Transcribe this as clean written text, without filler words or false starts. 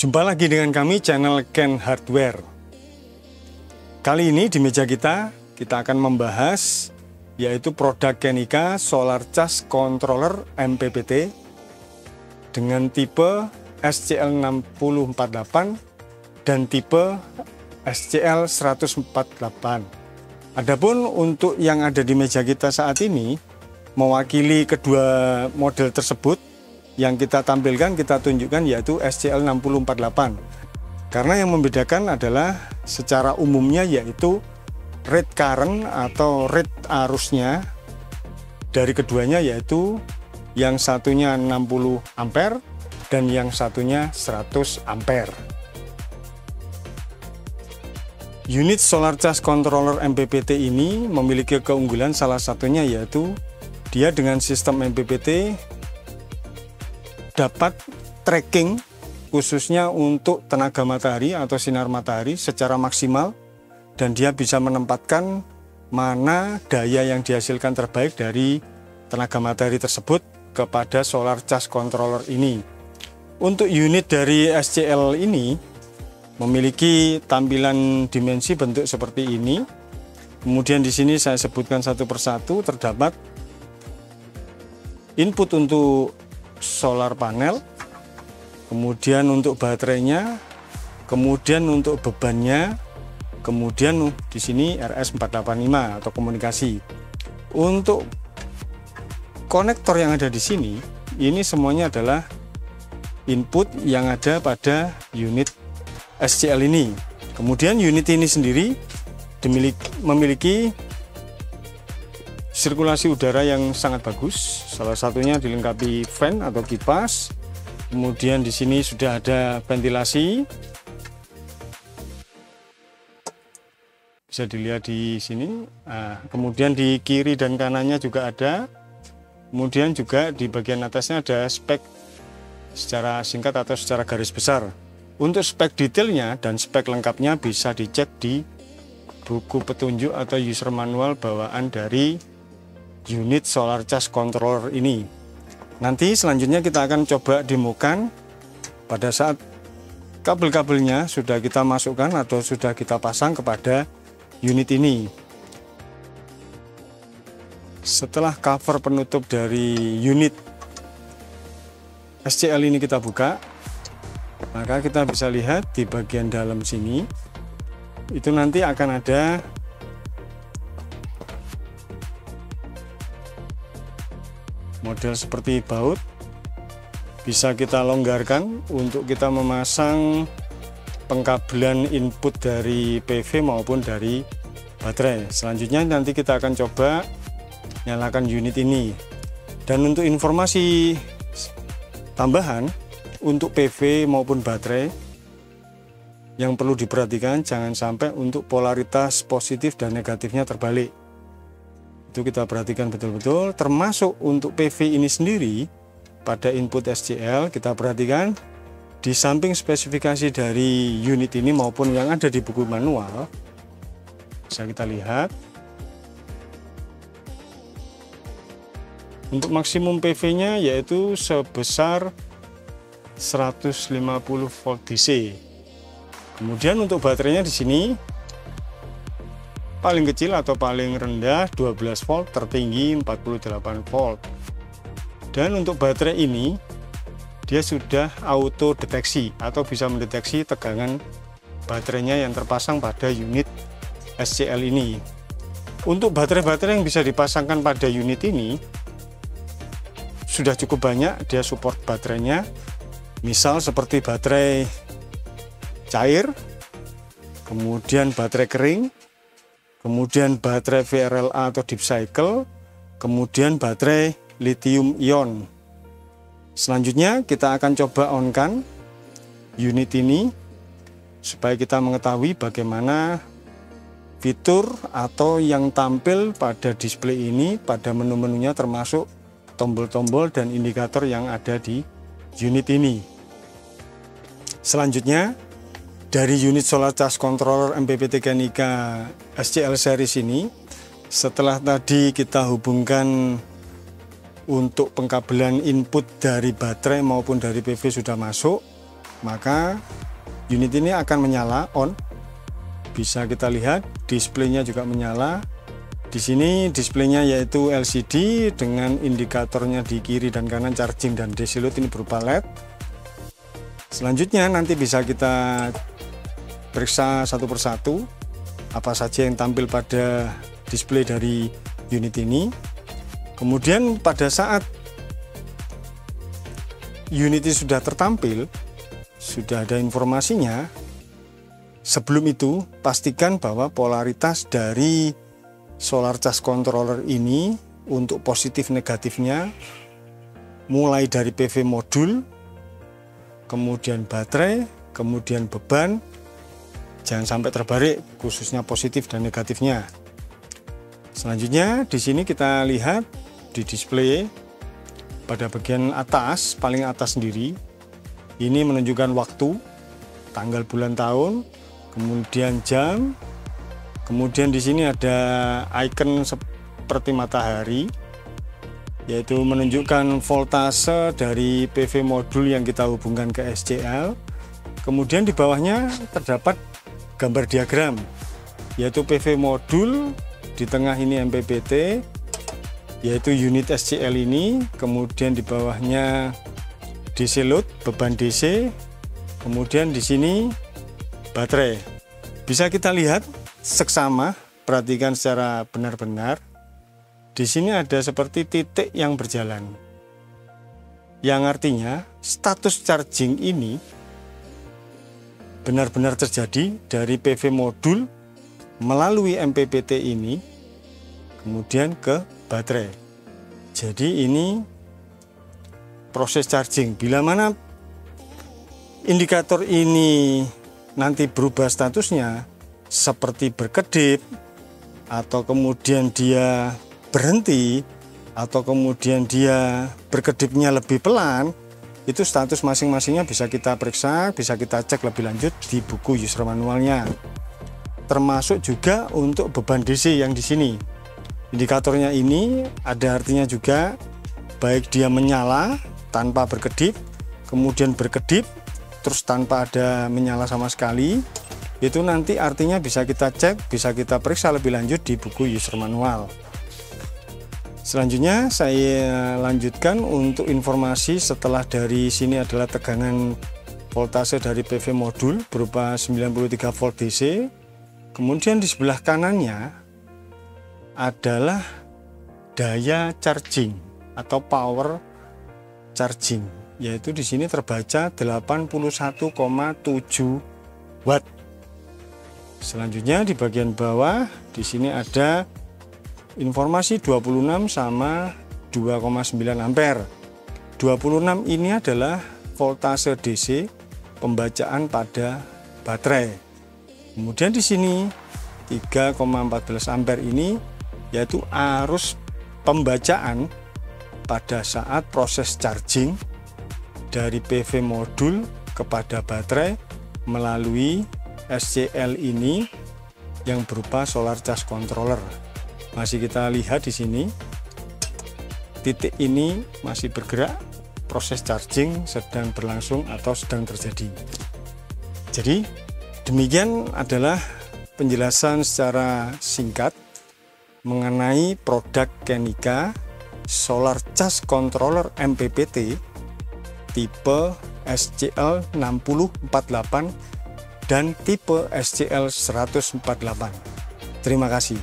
Jumpa lagi dengan kami channel Ken Hardware. Kali ini di meja kita akan membahas yaitu produk Kenika Solar Charge Controller MPPT dengan tipe SCL6048 dan tipe SCL148. Adapun untuk yang ada di meja kita saat ini mewakili kedua model tersebut, yang kita tampilkan, kita tunjukkan yaitu SCL6048. Karena yang membedakan adalah secara umumnya yaitu rate current atau rate arusnya dari keduanya, yaitu yang satunya 60 ampere dan yang satunya 100 ampere. Unit Solar Charge Controller MPPT ini memiliki keunggulan salah satunya yaitu dia dengan sistem MPPT dapat tracking khususnya untuk tenaga matahari atau sinar matahari secara maksimal, dan dia bisa menempatkan mana daya yang dihasilkan terbaik dari tenaga matahari tersebut kepada solar charge controller ini. Untuk unit dari SCL ini memiliki tampilan dimensi bentuk seperti ini. Kemudian di sini saya sebutkan satu persatu, terdapat input untuk solar panel, kemudian untuk baterainya, kemudian untuk bebannya, kemudian di sini RS485 atau komunikasi. Untuk konektor yang ada di sini, ini semuanya adalah input yang ada pada unit SCL ini. Kemudian unit ini sendiri memiliki sirkulasi udara yang sangat bagus. Salah satunya dilengkapi fan atau kipas. Kemudian di sini sudah ada ventilasi. Bisa dilihat di sini. Kemudian di kiri dan kanannya juga ada. Kemudian juga di bagian atasnya ada spek secara singkat atau secara garis besar. Untuk spek detailnya dan spek lengkapnya bisa dicek di buku petunjuk atau user manual bawaan dari unit Solar Charge Controller ini. Nanti selanjutnya kita akan coba demokan pada saat kabel-kabelnya sudah kita masukkan atau sudah kita pasang kepada unit ini. Setelah cover penutup dari unit SCL ini kita buka, maka kita bisa lihat di bagian dalam sini itu nanti akan ada model seperti baut. Bisa kita longgarkan untuk kita memasang pengkabelan input dari PV maupun dari baterai. Selanjutnya nanti kita akan coba nyalakan unit ini. Dan untuk informasi tambahan untuk PV maupun baterai yang perlu diperhatikan, jangan sampai untuk polaritas positif dan negatifnya terbalik. Itu kita perhatikan betul-betul, termasuk untuk PV ini sendiri pada input SCL. Kita perhatikan di samping spesifikasi dari unit ini maupun yang ada di buku manual, bisa kita lihat untuk maksimum PV nya yaitu sebesar 150 volt DC. Kemudian untuk baterainya di sini paling kecil atau paling rendah 12 volt, tertinggi 48 volt. Dan untuk baterai ini dia sudah auto deteksi atau bisa mendeteksi tegangan baterainya yang terpasang pada unit SCL ini. Untuk baterai-baterai yang bisa dipasangkan pada unit ini sudah cukup banyak, dia support baterainya. Misal seperti baterai cair, kemudian baterai kering, kemudian baterai VRLA atau deep cycle, kemudian baterai lithium ion. Selanjutnya kita akan coba on-kan unit ini supaya kita mengetahui bagaimana fitur atau yang tampil pada display ini pada menu-menunya, termasuk tombol-tombol dan indikator yang ada di unit ini. Selanjutnya dari unit Solar Charge Controller MPPT Kenika SCL series ini, setelah tadi kita hubungkan untuk pengkabelan input dari baterai maupun dari PV sudah masuk, maka unit ini akan menyala on. Bisa kita lihat displaynya juga menyala. Di sini displaynya yaitu LCD dengan indikatornya di kiri dan kanan charging dan DC load ini berupa LED. Selanjutnya nanti bisa kita periksa satu persatu apa saja yang tampil pada display dari unit ini. Kemudian pada saat unit ini sudah tertampil, sudah ada informasinya, sebelum itu pastikan bahwa polaritas dari solar charge controller ini untuk positif negatifnya mulai dari PV modul, kemudian baterai, kemudian beban, jangan sampai terbalik, khususnya positif dan negatifnya. Selanjutnya di sini kita lihat di display pada bagian atas, paling atas sendiri, ini menunjukkan waktu, tanggal, bulan, tahun, kemudian jam, kemudian di sini ada icon seperti matahari, yaitu menunjukkan voltase dari PV modul yang kita hubungkan ke SCL. Kemudian di bawahnya terdapat gambar diagram, yaitu PV modul, di tengah ini MPPT, yaitu unit SCL ini, kemudian di bawahnya DC load, beban DC, kemudian di sini baterai. Bisa kita lihat seksama, perhatikan secara benar-benar. Di sini ada seperti titik yang berjalan, yang artinya status charging ini benar-benar terjadi dari PV modul melalui MPPT ini kemudian ke baterai. Jadi ini proses charging. Bila mana indikator ini nanti berubah statusnya seperti berkedip, atau kemudian dia berhenti, atau kemudian dia berkedipnya lebih pelan, itu status masing-masingnya bisa kita periksa, bisa kita cek lebih lanjut di buku user manualnya. Termasuk juga untuk beban DC yang di sini. Indikatornya ini ada artinya juga, baik dia menyala tanpa berkedip, kemudian berkedip, terus tanpa ada menyala sama sekali, itu nanti artinya bisa kita cek, bisa kita periksa lebih lanjut di buku user manual. Selanjutnya saya lanjutkan untuk informasi setelah dari sini adalah tegangan voltase dari PV modul berupa 93 volt DC. Kemudian di sebelah kanannya adalah daya charging atau power charging, yaitu di sini terbaca 81,7 watt. Selanjutnya di bagian bawah di sini ada informasi 26 sama 2,9 ampere. 26 ini adalah voltase DC pembacaan pada baterai. Kemudian di sini 3,14 ampere ini yaitu arus pembacaan pada saat proses charging dari PV modul kepada baterai melalui SCL ini yang berupa solar charge controller. Masih kita lihat di sini titik ini masih bergerak, proses charging sedang berlangsung atau sedang terjadi. Jadi demikian adalah penjelasan secara singkat mengenai produk Kenika Solar Charge Controller MPPT tipe SCL 6048 dan tipe SCL 148. Terima kasih.